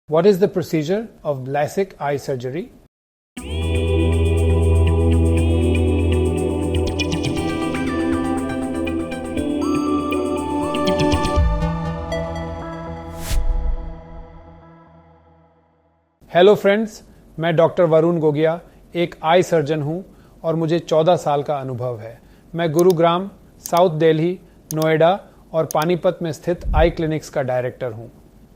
What is the procedure of LASIK eye surgery? Hello friends, मैं doctor Varun Gogia एक eye surgeon हूं और मुझे 14 साल का अनुभव है। मैं गुरुग्राम, साउथ दिल्ली, नोएडा और पानीपत में स्थित आई क्लिनिक्स का डायरेक्टर हूं।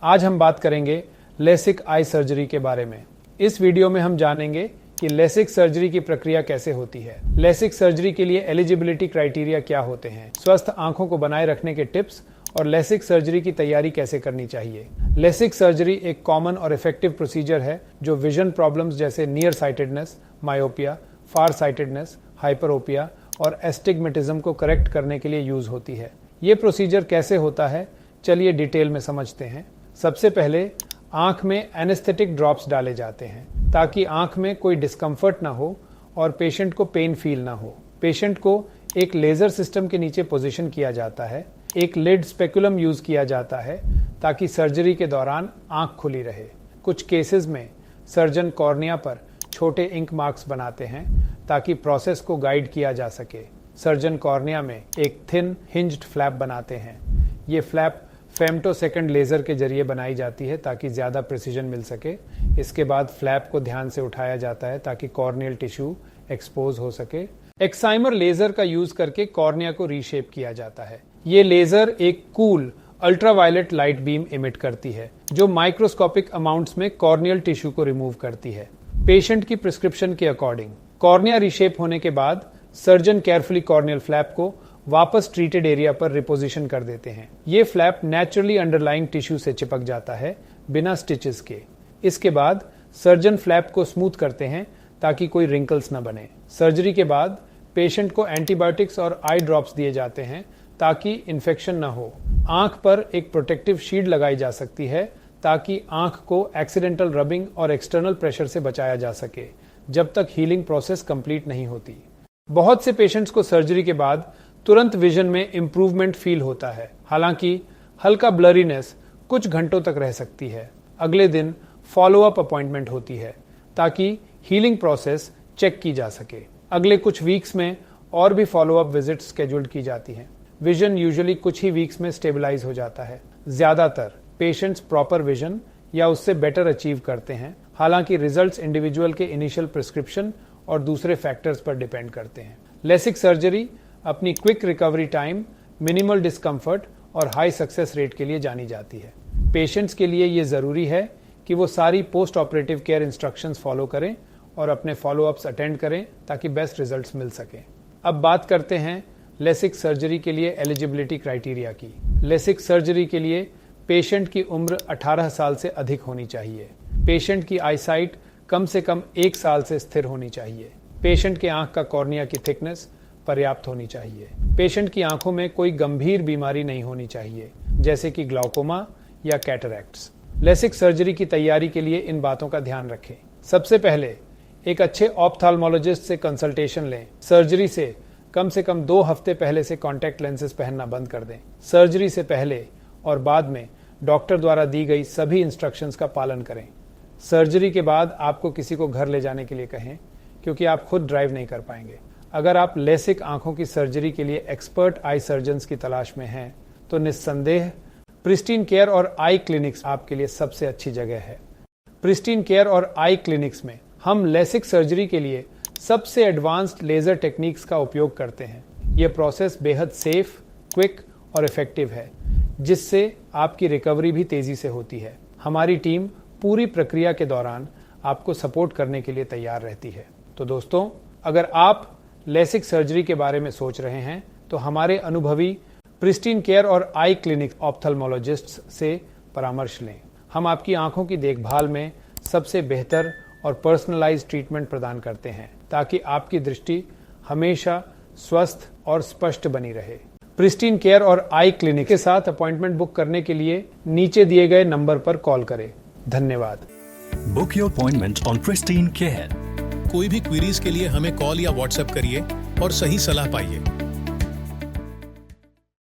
आज हम बात करेंगे लेसिक आई सर्जरी के बारे में। इस वीडियो में हम जानेंगे कि लेसिक सर्जरी की प्रक्रिया कैसे होती है, लेसिक सर्जरी के लिए एलिजिबिलिटी क्राइटेरिया क्या होते हैं, स्वस्थ आंखों को बनाए रखने के टिप्स और लेसिक सर्जरी की तैयारी कैसे करनी चाहिए। लेसिक सर्जरी एक कॉमन और इफेक्टिव प्रोसीजर है जो विजन प्रॉब्लम्स जैसे नियर साइटेडनेस, मायोपिया, फार साइटेडनेस, हाइपरोपिया और एस्टिग्मेटिज्म को करेक्ट करने के लिए यूज होती है। ये प्रोसीजर कैसे होता है, चलिए डिटेल में समझते हैं। सबसे पहले आंख में एनेस्थेटिक ड्रॉप्स डाले जाते हैं ताकि आंख में कोई डिस्कम्फर्ट ना हो और पेशेंट को पेन फील ना हो। पेशेंट को एक लेजर सिस्टम के नीचे पोजीशन किया जाता है। एक लिड स्पेकुलम यूज किया जाता है ताकि सर्जरी के दौरान आंख खुली रहे। कुछ केसेस में सर्जन कॉर्निया पर छोटे इंक मार्क्स बनाते हैं ताकि प्रोसेस को गाइड किया जा सके। सर्जन कॉर्निया में एक थिन हिंज्ड फ्लैप बनाते हैं। ये फ्लैप फेम्टोसेकंड लेजर के जरिए बनाई जाती है ताकि ज्यादा प्रिसीजन मिल सके। इसके बाद फ्लैप को ध्यान से उठाया जाता है ताकि कॉर्नियल टिश्यू एक्सपोज हो सके। एक्साइमर लेजर का यूज करके कॉर्निया को रीशेप किया जाता है। ये लेजर एक cool ultraviolet light beam emit करती है जो माइक्रोस्कोपिक अमाउंट्स में कॉर्नियल टिश्यू को रिमूव करती है। पेशेंट की प्रिस्क्रिप्शन के अकॉर्डिंग कॉर्निया रीशेप होने के बाद सर्जन केयरफुली कॉर्नियल फ्लैप को वापस ट्रीटेड एरिया पर रिपोजिशन कर देते हैं। ये फ्लैप नेचुरली अंडरलाइंग टिश्यू से चिपक जाता है बिना स्टिचेस के। इसके बाद सर्जन फ्लैप को स्मूथ करते हैं ताकि कोई रिंकल्स न बने। सर्जरी के बाद पेशेंट को एंटीबायोटिक्स और आई ड्रॉप्स दिए जाते हैं ताकि इन्फेक्शन न हो। आंख पर एक प्रोटेक्टिव शील्ड लगाई जा सकती है ताकि आंख को एक्सीडेंटल रबिंग और एक्सटर्नल प्रेशर से बचाया जा सके जब तक हीलिंग प्रोसेस कंप्लीट नहीं होती। बहुत से पेशेंट्स को सर्जरी के बाद तुरंत विजन में इंप्रूवमेंट फील होता है। हालांकि हल्का ब्लरीनेस कुछ घंटों तक रह सकती है। अगले दिन फॉलोअप अपॉइंटमेंट होती है ताकि हीलिंग प्रोसेस चेक की जा सके। अगले कुछ वीक्स में और भी फॉलोअप विजिट स्केड्यूल्ड की जाती हैं। विजन यूजुअली कुछ ही वीक्स में स्टेबलाइज हो जाता है। ज्यादातर पेशेंट्स प्रॉपर विजन या उससे बेटर अचीव करते हैं। हालांकि रिजल्ट्स इंडिविजुअल के इनिशियल प्रिस्क्रिप्शन और दूसरे फैक्टर्स पर डिपेंड करते हैं। लेसिक सर्जरी अपनी quick recovery time, minimal discomfort और हाई सक्सेस रेट के लिए जानी जाती है। पेशेंट्स के लिए ये जरूरी है कि वो सारी post operative care instructions follow करें और अपने फॉलोअप्स अटेंड करें ताकि बेस्ट रिजल्ट्स मिल सकें। अब बात करते हैं लेसिक सर्जरी के लिए एलिजिबिलिटी क्राइटेरिया की। लेसिक सर्जरी के लिए पेशेंट की उम्र 18 साल से अधिक होनी चाहिए। पेशेंट की आईसाइट कम से कम 1 साल से स्थिर होनी चाहिए। पेशेंट के आंख का कॉर्निया की थिकनेस पर्याप्त होनी चाहिए। पेशेंट की आंखों में कोई गंभीर बीमारी नहीं होनी चाहिए जैसे कि ग्लाउकोमा या कैटरैक्ट्स। लेसिक सर्जरी की तैयारी के लिए इन बातों का ध्यान रखें। सबसे पहले एक अच्छे ऑप्थाल्मोलॉजिस्ट से कंसल्टेशन लें। सर्जरी से कम 2 हफ्ते पहले से कॉन्टैक्ट लेंसेज पहनना बंद कर दें। सर्जरी से पहले और बाद में डॉक्टर द्वारा दी गई सभी इंस्ट्रक्शंस का पालन करें। सर्जरी के बाद आपको किसी को घर ले जाने के लिए कहें क्योंकि आप खुद ड्राइव नहीं कर पाएंगे। अगर आप लेसिक आंखों की सर्जरी के लिए एक्सपर्ट आई सर्जन्स की तलाश में हैं तो निस्संदेह प्रिस्टीन केयर और आई क्लिनिक्स आपके लिए सबसे अच्छी जगह है। प्रिस्टीन केयर और आई क्लिनिक्स में हम लेसिक सर्जरी के लिए सबसे एडवांस्ड लेजर टेक्निक्स का उपयोग करते हैं। यह प्रोसेस बेहद सेफ, क्विक और इफेक्टिव है जिससे आपकी रिकवरी भी तेजी से होती है। हमारी टीम पूरी प्रक्रिया के दौरान आपको सपोर्ट करने के लिए तैयार रहती है। तो दोस्तों, अगर आप लेसिक सर्जरी के बारे में सोच रहे हैं तो हमारे अनुभवी प्रिस्टीन केयर और आई क्लिनिक ऑप्थेल्मोलॉजिस्ट्स से परामर्श लें। हम आपकी आंखों की देखभाल में सबसे बेहतर और पर्सनलाइज्ड ट्रीटमेंट प्रदान करते हैं ताकि आपकी दृष्टि हमेशा स्वस्थ और स्पष्ट बनी रहे। प्रिस्टीन केयर और आई क्लिनिक के साथ अपॉइंटमेंट बुक करने के लिए नीचे दिए गए नंबर पर कॉल करें। धन्यवाद। Book your appointment on pristine care. कोई भी क्वेरीज के लिए हमें कॉल या व्हाट्सएप करिए और सही सलाह पाइए।